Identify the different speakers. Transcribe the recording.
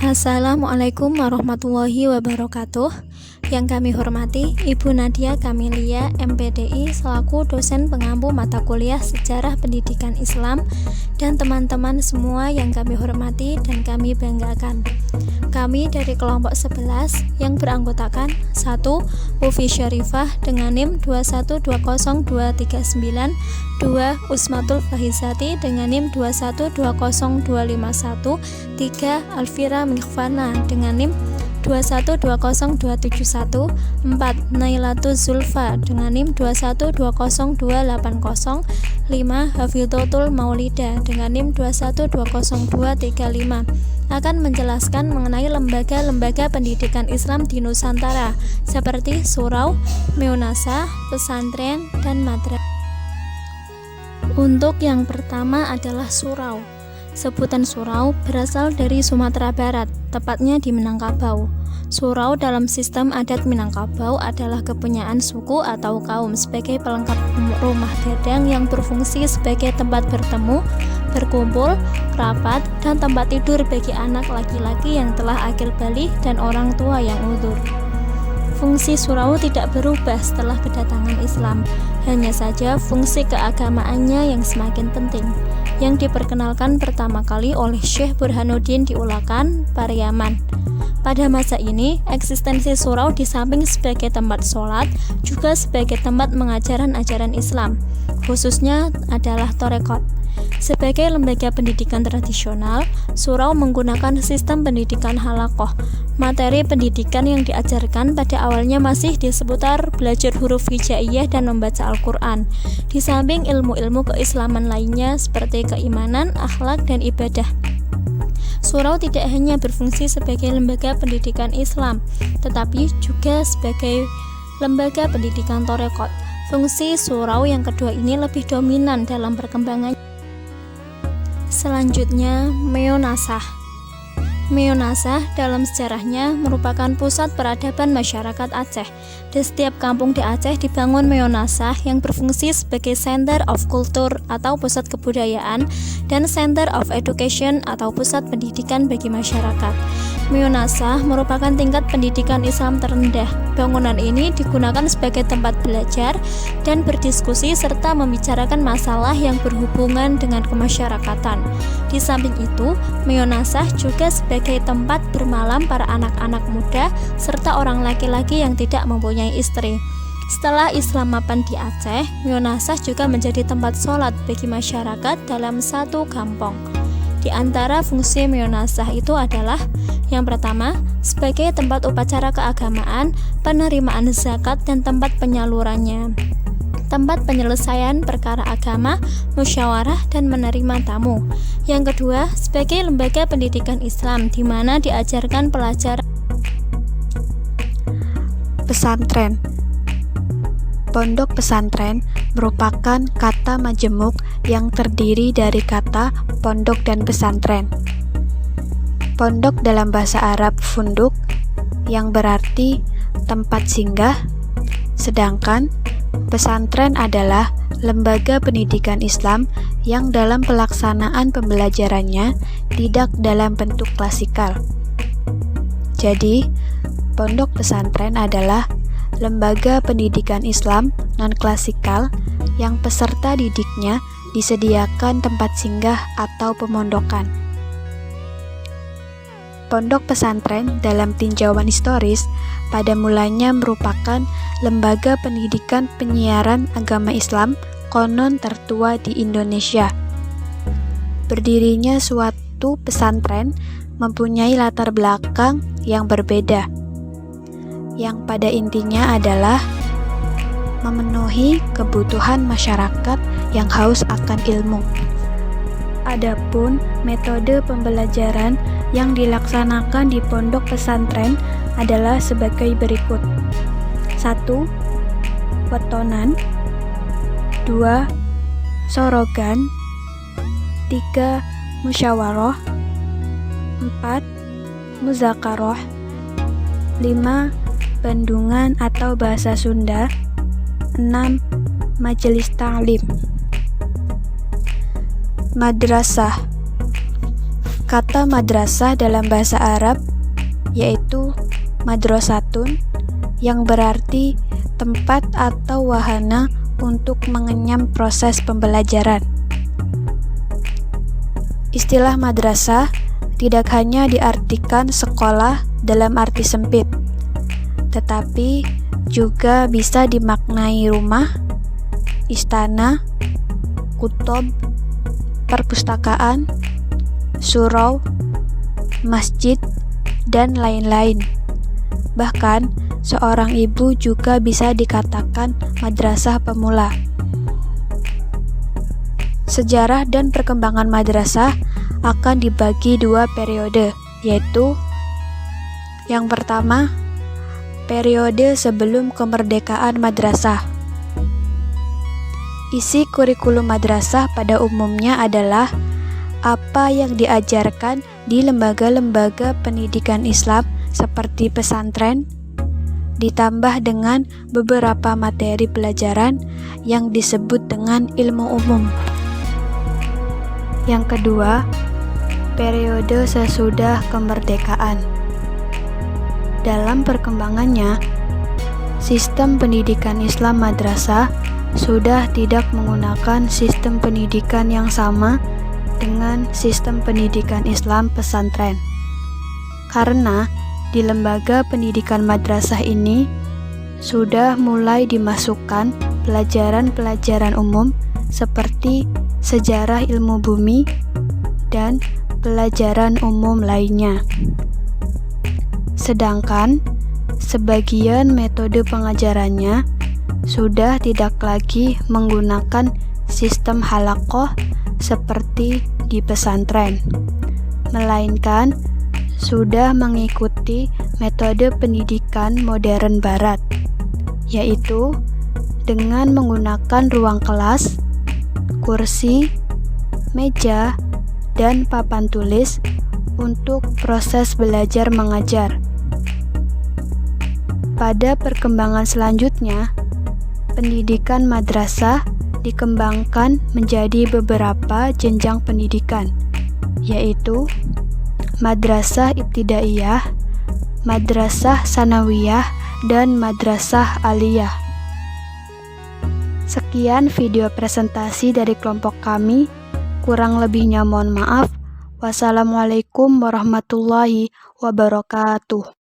Speaker 1: Assalamualaikum warahmatullahi wabarakatuh. Yang kami hormati Ibu Nadia Kamilia, MPDI, selaku dosen pengampu mata kuliah Sejarah Pendidikan Islam, dan teman-teman semua yang kami hormati dan kami banggakan. Kami dari kelompok 11 yang beranggotakan 1. Ufi Syarifah dengan NIM 2120239, 2. Usmatul Fahizati dengan NIM 2120251, 3. Alfira Mikhfana dengan NIM 2120271, 4. Nailatul Zulfa dengan NIM 2120280, 5. Hafidhatul Maulida dengan NIM 2120235 akan menjelaskan mengenai lembaga-lembaga pendidikan Islam di Nusantara seperti surau, meunasah, pesantren, dan madrasah. Untuk yang pertama adalah surau. Sebutan surau berasal dari Sumatera Barat, tepatnya di Minangkabau. Surau dalam sistem adat Minangkabau adalah kepunyaan suku atau kaum sebagai pelengkap rumah gadang yang berfungsi sebagai tempat bertemu, berkumpul, rapat, dan tempat tidur bagi anak laki-laki yang telah akil baligh dan orang tua yang udzur. Fungsi surau tidak berubah setelah kedatangan Islam, hanya saja fungsi keagamaannya yang semakin penting, yang diperkenalkan pertama kali oleh Syekh Burhanuddin di Ulakan, Pariaman. Pada masa ini, eksistensi surau di samping sebagai tempat sholat, juga sebagai tempat mengajaran ajaran Islam, khususnya adalah Torekot. Sebagai lembaga pendidikan tradisional, surau menggunakan sistem pendidikan halakoh. Materi pendidikan yang diajarkan pada awalnya masih di seputar belajar huruf hijaiyah dan membaca Al-Quran, di samping ilmu-ilmu keislaman lainnya seperti keimanan, akhlak, dan ibadah. Surau tidak hanya berfungsi sebagai lembaga pendidikan Islam, tetapi juga sebagai lembaga pendidikan Torekot. Fungsi surau yang kedua ini lebih dominan dalam perkembangan. Selanjutnya, meunasah. Meunasah dalam sejarahnya merupakan pusat peradaban masyarakat Aceh. Di setiap kampung di Aceh dibangun meunasah yang berfungsi sebagai Center of Culture atau pusat kebudayaan dan Center of Education atau pusat pendidikan bagi masyarakat. Meunasah merupakan tingkat pendidikan Islam terendah. Bangunan ini digunakan sebagai tempat belajar dan berdiskusi serta membicarakan masalah yang berhubungan dengan kemasyarakatan. Di samping itu, meunasah juga sebagai tempat bermalam para anak-anak muda serta orang laki-laki yang tidak mempunyai istri. Setelah Islam mapan di Aceh, meunasah juga menjadi tempat sholat bagi masyarakat dalam satu kampung. Di antara fungsi meunasah itu adalah yang pertama, sebagai tempat upacara keagamaan, penerimaan zakat, dan tempat penyalurannya, tempat penyelesaian perkara agama, musyawarah, dan menerima tamu. Yang kedua, sebagai lembaga pendidikan Islam di mana diajarkan pelajaran
Speaker 2: pesantren. Pondok pesantren merupakan kata majemuk yang terdiri dari kata pondok dan pesantren. Pondok dalam bahasa Arab funduk yang berarti tempat singgah, sedangkan pesantren adalah lembaga pendidikan Islam yang dalam pelaksanaan pembelajarannya tidak dalam bentuk klasikal. Jadi, pondok pesantren adalah lembaga pendidikan Islam non-klasikal yang peserta didiknya disediakan tempat singgah atau pemondokan. Pondok pesantren dalam tinjauan historis pada mulanya merupakan lembaga pendidikan penyiaran agama Islam konon tertua di Indonesia. Berdirinya suatu pesantren mempunyai latar belakang yang berbeda, yang pada intinya adalah memenuhi kebutuhan masyarakat yang haus akan ilmu. Adapun metode pembelajaran yang dilaksanakan di pondok pesantren adalah sebagai berikut. 1. Wetonan, 2. Sorogan, 3. Musyawarah, 4. Muzakarah, 5. Bandungan atau bahasa Sunda, 6. Majelis Ta'lim. Madrasah. Kata madrasah dalam bahasa Arab yaitu madrasatun, yang berarti tempat atau wahana untuk mengenyam proses pembelajaran. Istilah madrasah tidak hanya diartikan sekolah dalam arti sempit, tetapi juga bisa dimaknai rumah, istana, kutub, perpustakaan, surau, masjid, dan lain-lain. Bahkan, seorang ibu juga bisa dikatakan madrasah pemula. Sejarah dan perkembangan madrasah akan dibagi dua periode, yaitu yang pertama, periode sebelum kemerdekaan madrasah. Isi kurikulum madrasah pada umumnya adalah apa yang diajarkan di lembaga-lembaga pendidikan Islam seperti pesantren, ditambah dengan beberapa materi pelajaran yang disebut dengan ilmu umum. Yang kedua, periode sesudah kemerdekaan. Dalam perkembangannya, sistem pendidikan Islam madrasah sudah tidak menggunakan sistem pendidikan yang sama dengan sistem pendidikan Islam pesantren. Karena di lembaga pendidikan madrasah ini sudah mulai dimasukkan pelajaran-pelajaran umum seperti sejarah ilmu bumi dan pelajaran umum lainnya. Sedangkan sebagian metode pengajarannya sudah tidak lagi menggunakan sistem halaqah seperti di pesantren, melainkan sudah mengikuti metode pendidikan modern barat, yaitu dengan menggunakan ruang kelas, kursi, meja, dan papan tulis untuk proses belajar mengajar. Pada perkembangan selanjutnya, pendidikan madrasah dikembangkan menjadi beberapa jenjang pendidikan, yaitu madrasah ibtidaiyah, madrasah sanawiyah, dan madrasah aliyah. Sekian video presentasi dari kelompok kami. Kurang lebihnya mohon maaf. Wassalamualaikum warahmatullahi wabarakatuh.